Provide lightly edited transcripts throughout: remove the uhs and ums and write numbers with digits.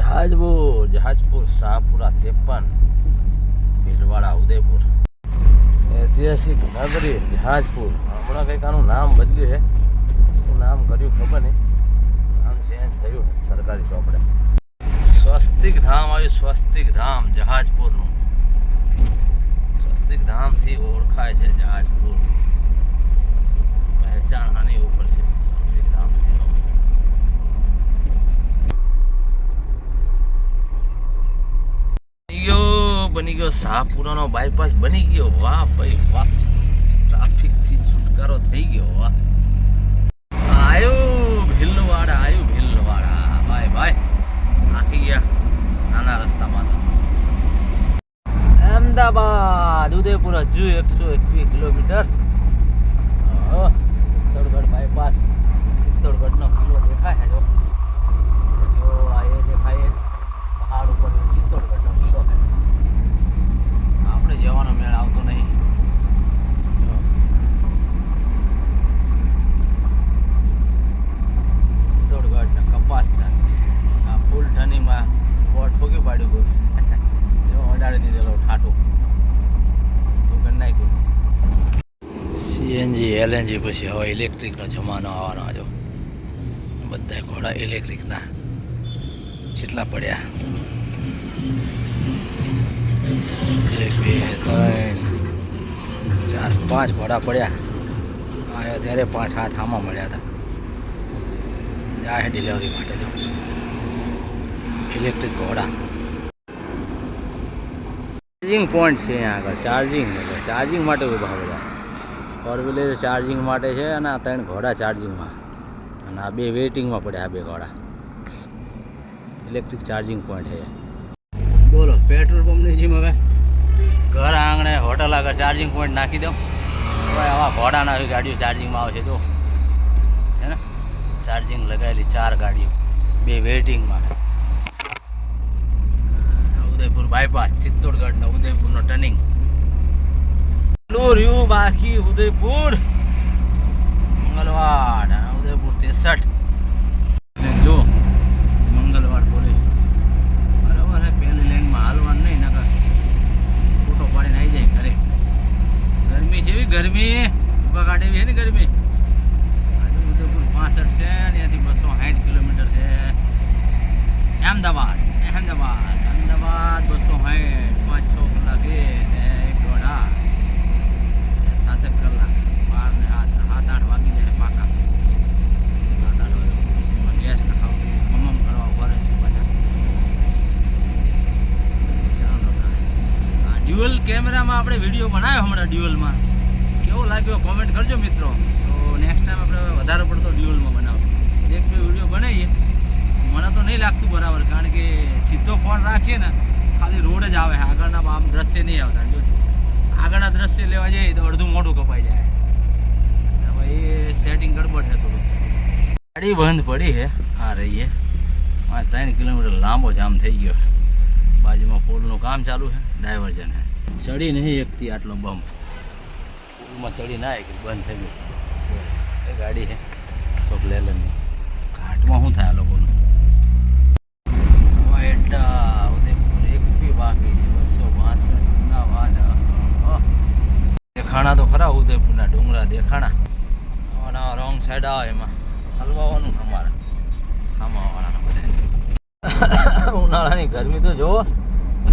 जहाजपुर शाहपुरा 53 भीलवाड़ा उदयपुर ऐतिहासिक नगरी जहाजपुर हमारा कई नाम बदल्यू है શું નામ કર્યું ખબર નહીં નામ ચેન્જ થયું સરકારી ચોપડે સ્વસ્તિક ધામ આવ્યું સ્વસ્તિક ધામ જહાજપુરનું સ્વસ્તિક ધામથી ઓળખાય છે જહાજપુર પહેચાન આની ઉપર છે સ્વસ્તિક ધામ બની ગયો શાહપુરાનો બાયપાસ બની ગયો વાહ ભાઈ વાહ ટ્રાફિક થી છુટકારો થઈ ગયો વાહ આયું ભીલવાડા ભાઈ ભાઈ આખી ગયા નાના રસ્તામાં તો અમદાવાદ ઉદયપુર હજુ 121 કિલોમીટર ચિત્તોડગઢ બાયપાસ ચિત્તોડગઢનો કિલ્લો દેખાય છે જો આ એ દેખાય પહાડ ઉપર ચિત્તોડગઢનો કિલ્લો છે આપણે જવાનો મેળ આવતો નહીં ચિત્તોડગઢ ને કપાસ છે આ ફૂલ ઠનીમાં બોટ ફૂકી પાડ્યું કોઈ જો અડાડી દીધેલો ઠાઠું તો કરી નાખ્યું સીએનજી એલએનજી પછી હવે ઇલેક્ટ્રિકનો જમાનો આવવાનો જો બધા ઘોડા ઇલેક્ટ્રિકના કેટલા પડ્યા 1 2 3 4 5 ઘોડા પડ્યા આવ્યા ત્યારે 5 હાથ આમાં મળ્યા હતા જાય ડિલિવરી માટે જો ઇલેક્ટ્રિક ઘોડા ચાર્જિંગ પોઈન્ટ છે અહીંયા આગળ ચાર્જિંગ માટે ઊભા બધા ફોર વ્હીલર ચાર્જિંગ માટે છે અને આ 3 ઘોડા ચાર્જિંગમાં અને આ 2 વેઇટિંગમાં પડ્યા 2 ઘોડા ઇલેક્ટ્રિક ચાર્જિંગ પોઈન્ટ છે બોલો પેટ્રોલ પંપની જેમ હવે ઘર આંગણે હોટલ આગળ ચાર્જિંગ પોઈન્ટ નાખી દો હવે આવા ઘોડાના આવી ગાડીઓ ચાર્જિંગમાં આવે છે તો હે ને ચાર્જિંગ લગાવેલી 4 ગાડીઓ 2 વેઇટિંગમાં ઉદયપુર બાયપાસ ચિત્તોડગઢ ઉદયપુરનો ટર્નિંગ એટલું રહ્યું બાકી ઉદયપુર મંગલવાડ ઉદયપુર 63 જો મંગલવાડ પોલીસ બરાબર હે પહેલી લાઈનમાં હાલવાનું નહીં નકર ફોટો પાડીને આવી જાય ઘરે ગરમી છે એવી ગરમી ઉભા કાઢે એવી છે ને ગરમી આજે ઉદયપુર 65 છે અને ત્યાંથી 260 કિલોમીટર છે અમદાવાદ 260 5-6 કલાક એ 1.5 7 કલાક 12 ને 7-8 વાગી જાય પાકા 7-8 વાગે ગેસ નખાવું મમમ કરવા ઉભા રહેશે પાછા ડ્યુઅલ કેમેરામાં આપણે વિડીયો બનાવ્યો હમણાં ડ્યુઅલમાં કેવો લાગ્યો કોમેન્ટ કરજો મિત્રો તો નેક્સ્ટ ટાઈમ આપણે વધારે પડતો ડ્યુઅલમાં બનાવો એક બે વિડીયો બનાવીએ મને તો નહીં લાગતું બરાબર કારણ કે સીધો ફોન રાખીએ ને ખાલી રોડ જ આવે આગળના આમ દ્રશ્ય નહીં આવતા જોશું આગળના દ્રશ્ય લેવા જઈએ તો અડધું મોઢું કપાઈ જાય હવે એ સેટિંગ ગડબડ છે થોડું ગાડી બંધ પડી છે આ રહીએ 3 કિલોમીટર લાંબો જામ થઈ ગયો બાજુમાં પુલનું કામ ચાલુ છે ડાયવર્ઝન છે ચડી નહીં એકથી આટલો બમ્પ પુલમાં ચડી ના કે બંધ થઈ ગયું એ ગાડી છે અશોક લેલનની ઘાટમાં શું થાય આ લોકોનું ઉદયપુર એક બી બાકી 262 અમદાવાદ દેખાણા તો ખરા ઉદયપુરના ડુંગરા દેખાણા આવા રોંગ સાઈડ આવે એમાં હલવાવાનું અમારે ખામાવાળાના બધા ઉનાળાની ગરમી તો જોવો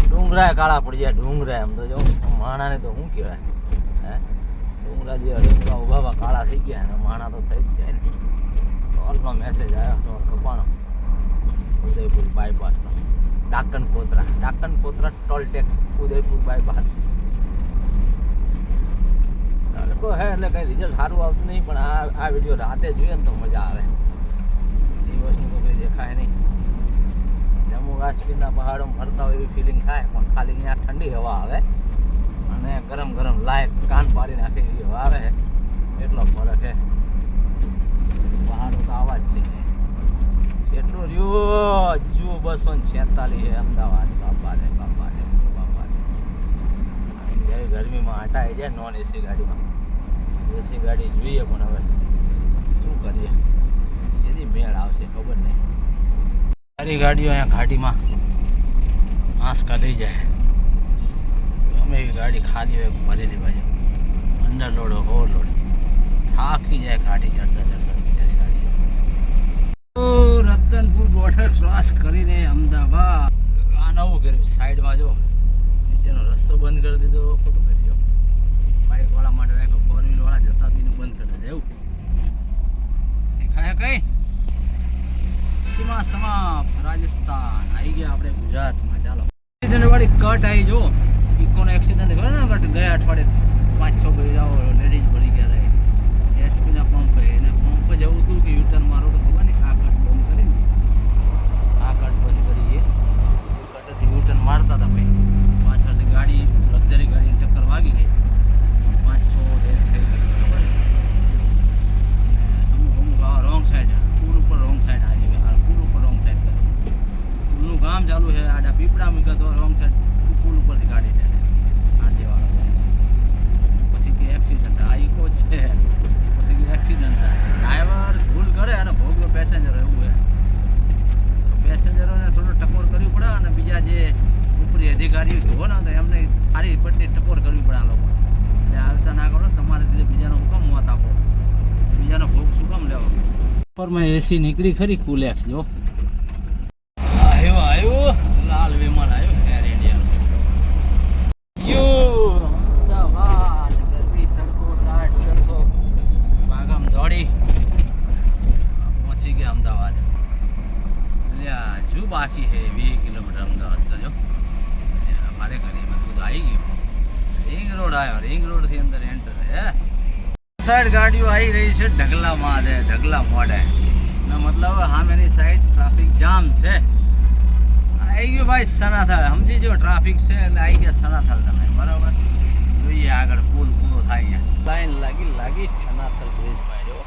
ડુંગરા કાળા પડી જાય ડુંગરા એમ તો જો માણાને તો શું કહેવાય હે ડુંગરા જે ડુંગરા ઉભા કાળા થઈ ગયા અને માણા તો થઈ જ જાય ને ટોલનો મેસેજ આવ્યો ટોલ કપાણો ઉદયપુર બાયપાસનો ડાકન કોતરા ટોલ ટેક્સ ઉદયપુર બાયપાસ લોકો હે એટલે કંઈ રિઝલ્ટ સારું આવતું નહીં પણ આ વિડીયો રાતે જોઈએ ને તો મજા આવે દિવસનું તો કંઈ દેખાય નહીં જમ્મુ કાશ્મીરના પહાડોમાં ફરતા હોય એવી ફિલિંગ થાય પણ ખાલી અહીંયા ઠંડી હવા આવે અને ગરમ લાઈટ કાન પાડી નાખે એવી હવા આવે એટલો ફરક છે પહાડો તો આવા જ છે એટલું રહ્યું જુઓ 246 છે અમદાવાદ બાપા રે ગરમીમાં આટા આવી જાય નોન એસી ગાડીમાં એસી ગાડી જોઈએ પણ હવે શું કરીએ સીધી મેળ આવશે ખબર નહીં સારી ગાડીઓ અહીંયા ઘાટીમાં આંસકા લઈ જાય. ગમે એવી ગાડી ખાલી હોય ભરેલી બાજુ અંડર લોડ ઓવરલોડ થાકી જાય ઘાટી ચડતા ચડતા બિચારી ગાડી. તો રતનપુર બોર્ડર ક્રોસ કરીને અમદાવાદ આ નવું કર્યું સાઈડમાં જો નીચેનો રસ્તો બંધ કરી દીધો. ખોટું કરી દો બાઇકવાળા માટે રાખ્યો, ફોર વ્હીલવાળા જતા તેને બંધ કરી દીધો. એવું દેખાય કઈ સીમા સમાપ્ત રાજસ્થાન આવી ગયા આપણે ગુજરાતમાં. ચાલો વાળી કટ આવી જો ઇકોનો એક્સિડન્ટ થયો ને કટ ગયા અઠવાડિયે 5-6 બૈરાઓ લેડીઝ ભરી ગયા હતા એસપીના પંપ એને પંપ જ એવું હતું કે યુટર્ન મારો તો ખબર નહીં આ કટ બંધ કરીને આ કટ બંધ કરી એ કટથી યુટર્ન મારતા હતા ભાઈ. પાછળથી ગાડી લક્ઝરી ગાડીની ટક્કર વાગી ગઈ 5-6 ડેથ થઈ ગઈ. ખબર અમુક અમુક આવા રોંગ સાઈડ પુલ ઉપર રોંગ સાઈડ હારી પુલ ઉપર રોંગ સાઈડ કરે પુલનું કામ ચાલુ છે આડા પીપળા મૂકે તો રોંગ સાઈડ પુલ ઉપરથી ગાડી દે આંટીવાળો પછી કે એક્સિડન્ટ થાય. આ ઇકો છે પછી કે એક્સિડન્ટ થાય. ડ્રાઈવર ભૂલ કરે અને ભોગવો પેસેન્જર એવું છે. પેસેન્જરોને થોડું ટકોર કરવી પડે અને બીજા જે ઉપરી અધિકારીઓ જુઓ ને તો એમને સારી પટ્ટી ટકોર કરવી પડે. આ લોકો એટલે આવતા ના કરો તમારે લીધે બીજાનો હુકમ મોત આપો, બીજાનો ભોગ શું કામ લેવો. ઉપરમાં એસી નીકળી ખરી કુલેક્સ જો આવ્યો લાલ વિમાન આવ્યું એર ઇન્ડિયા અમદાવાદ ગરમી તડકો તાટ તડકો ભાગમ દોડી પહોંચી ગયા અમદાવાદ. એટલે હજુ બાકી છે 20 કિલોમીટર અમદાવાદ તો જો અમારે ઘરે બધું તો આવી ગયું. રિંગ રોડ આવ્યો, રિંગ રોડથી અંદર એન્ટર હે. સાઈડ ગાડીઓ આવી રહી છે ઢગલામાં છે ઢગલા મોડે ને મતલબ સામેની સાઈડ ટ્રાફિક જામ છે. આવી ગયું ભાઈ સનાથલ સમજી જો ટ્રાફિક છે એટલે આવી ગયા સનાથલ તમે બરાબર. જોઈએ આગળ પુલ પૂરો થાય લાઈન લાગી સનાથલ બ્રિજ ભાઈ જો